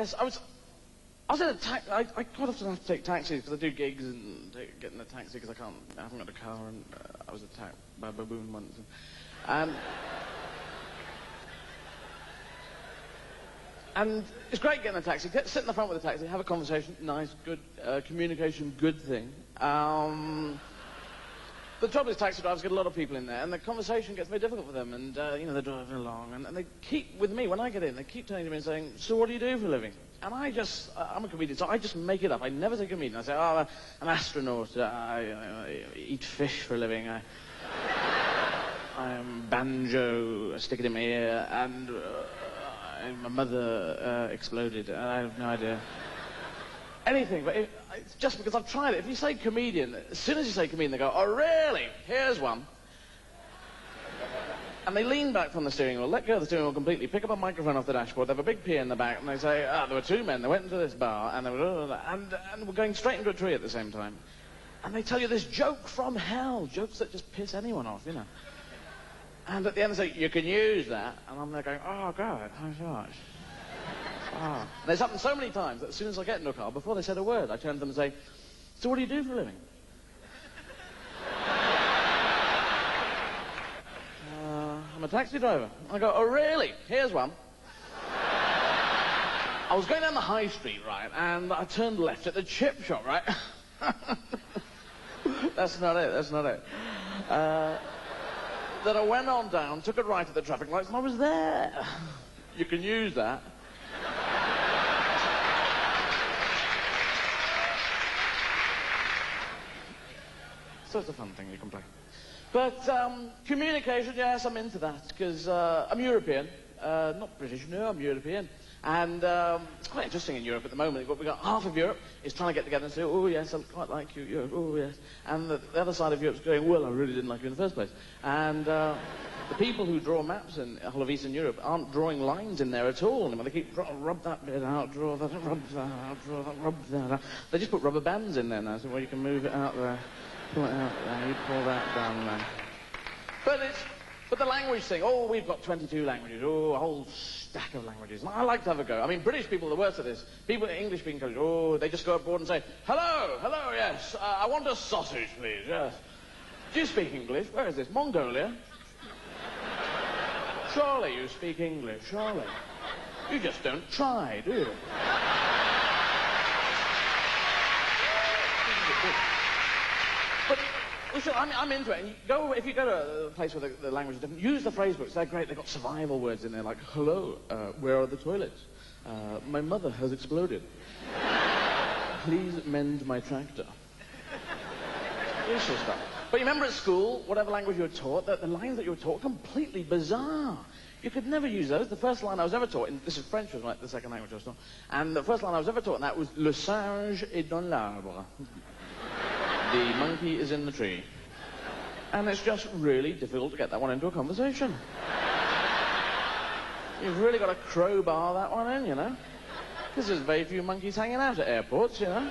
Yes, I was in a taxi. I quite often have to take taxis because I do gigs and get in a taxi because I haven't got a car, and I was attacked by a baboon once. And it's great getting a taxi. Sit in the front with the taxi, have a conversation, nice, good, communication, good thing. The trouble is taxi drivers get a lot of people in there, and the conversation gets very difficult for them, and, you know, they're driving along, and they keep, with me, when I get in, they keep turning to me and saying, so what do you do for a living? And I'm a comedian, so I just make it up. I never say comedian. I say, oh, I'm an astronaut, I eat fish for a living, I'm banjo, I stick it in my ear, and my mother exploded, and I have no idea. Anything, but it's just because I've tried it. If you say comedian, as soon as you say comedian, they go, oh, really? Here's one. And they lean back from the steering wheel, let go of the steering wheel completely, pick up a microphone off the dashboard, they have a big P in the back, and they say, there were two men, they went into this bar, and they were, and we're going straight into a tree at the same time. And they tell you this joke from hell, jokes that just piss anyone off, you know. And at the end they say, you can use that. And I'm there going, oh, God, thanks so much. Oh. And it's happened so many times that as soon as I get into a car, before they said a word, I turn to them and say, so what do you do for a living? I'm a taxi driver. And I go, oh, really? Here's one. I was going down the high street, right, and I turned left at the chip shop, right? That's not it. Then I went on down, took a right at the traffic lights, and I was there. You can use that. So it's a fun thing you can play. But communication, yes, I'm into that, because I'm European. Not British, no, I'm European. And it's quite interesting in Europe at the moment. We've got half of Europe is trying to get together and say, oh, yes, I quite like you, Europe, oh, yes. And the other side of Europe's going, well, I really didn't like you in the first place. And the people who draw maps in the whole of Eastern Europe aren't drawing lines in there at all. And they keep, rub that bit out, draw that, rub that out, draw that, rub that out. They just put rubber bands in there now, so well, you can move it out there, pull it out there, you pull that down there. But the language thing, oh, we've got 22 languages, oh, a whole stack of languages. And I like to have a go. I mean, British people are the worst at this. People in English-speaking countries, oh, they just go aboard and say, hello, yes, I want a sausage, please, yes. Do you speak English? Where is this? Mongolia? Surely you speak English, surely. You just don't try, do you? But listen, I'm into it. And if you go to a place where the language is different, use the phrase books. They're great. They've got survival words in there like, hello, where are the toilets? My mother has exploded. Please mend my tractor. Useful stuff. But you remember at school, whatever language you were taught, the lines that you were taught were completely bizarre. You could never use those. The first line I was ever taught, this is French, was like the second language I was taught, and the first line I was ever taught in that was, le singe est dans l'arbre. The monkey is in the tree. And it's just really difficult to get that one into a conversation. You've really got to crowbar that one in, you know? Because there's very few monkeys hanging out at airports, you know?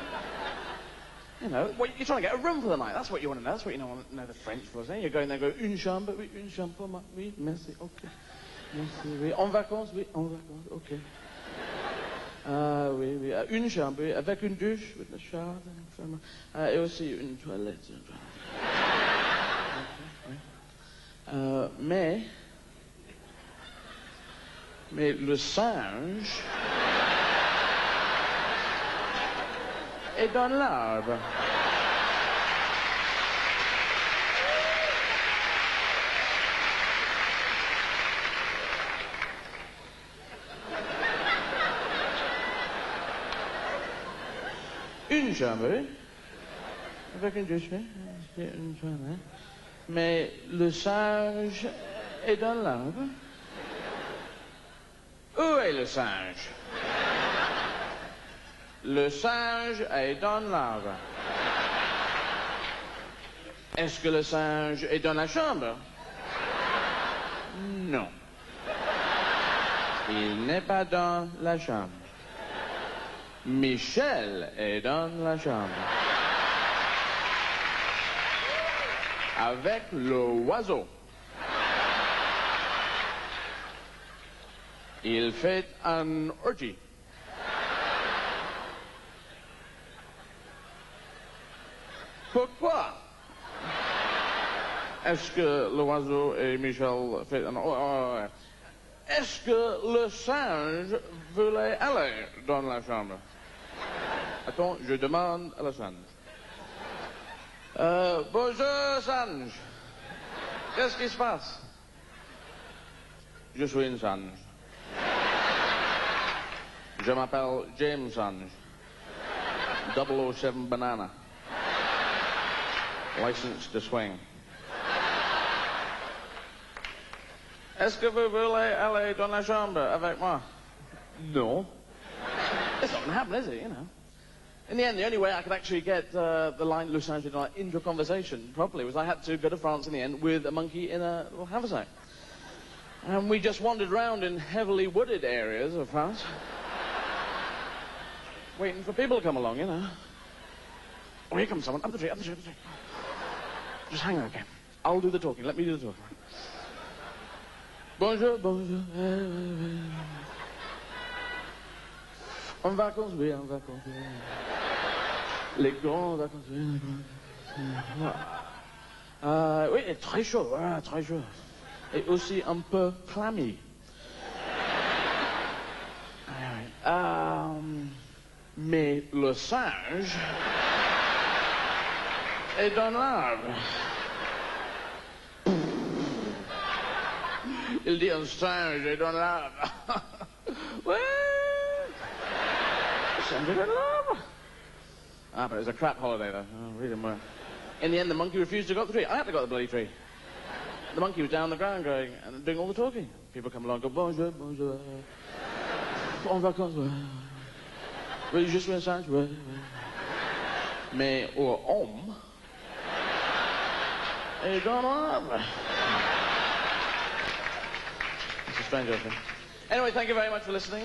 You know, well, you're trying to get a room for the night. That's what you want to know. That's what you know the French for. You're going there and go, une chambre, oui, une chambre, oui, merci, ok. Merci, oui. En vacances, oui, en vacances, ok. Oui, oui. Une chambre, oui, avec une douche, with a shower, et aussi une toilette. Okay, oui. Mais le singe est dans l'arbre. Une chambre, avec une douche, une toilette. Mais le singe est dans l'arbre. Où est le singe? Le singe est dans l'arbre. Est-ce que le singe est dans la chambre? Non. Il n'est pas dans la chambre. Michel est dans la chambre. Avec l'oiseau. Il fait un orgie. Pourquoi? Est-ce que l'oiseau et Michel fait... Est-ce que le singe voulait aller dans la chambre? Attends, je demande à la singe. Bonjour, singe. Qu'est-ce qui se passe? Je suis une singe. Je m'appelle James Singe. 007 Banana. License to swing. Est-ce que vous voulez aller dans la chambre avec moi? No. It's not going to happen, is it, you know? In the end, the only way I could actually get the line Le Singe into a conversation properly was I had to go to France in the end with a monkey in a little haversack. And we just wandered around in heavily wooded areas of France. Waiting for people to come along, you know. Oh, here comes someone. Up the tree, up the tree, up the tree. Just hang on, okay. I'll do the talking. Let me do the talking. Bonjour, bonjour. En vacances, oui, en vacances, oui. Les grands vacances, oui, les grands. Oui, très chaud, voilà, très chaud. Et aussi un peu clammy. Mais le singe est dans l'arbre. Il dit un singe est dans l'arbre. Ouais. Le singe est dans l'arbre. Ah, but it was a crap holiday, though. Oh, really more. In the end, the monkey refused to go up the tree. I had to go up the bloody tree. The monkey was down on the ground going and doing all the talking. People come along and go, bonjour, bonjour. En vacances, ouais. Oui, je suis un singe, ouais, ouais. Mais l'homme est dans l'arbre. It's a strange opening. Anyway, thank you very much for listening.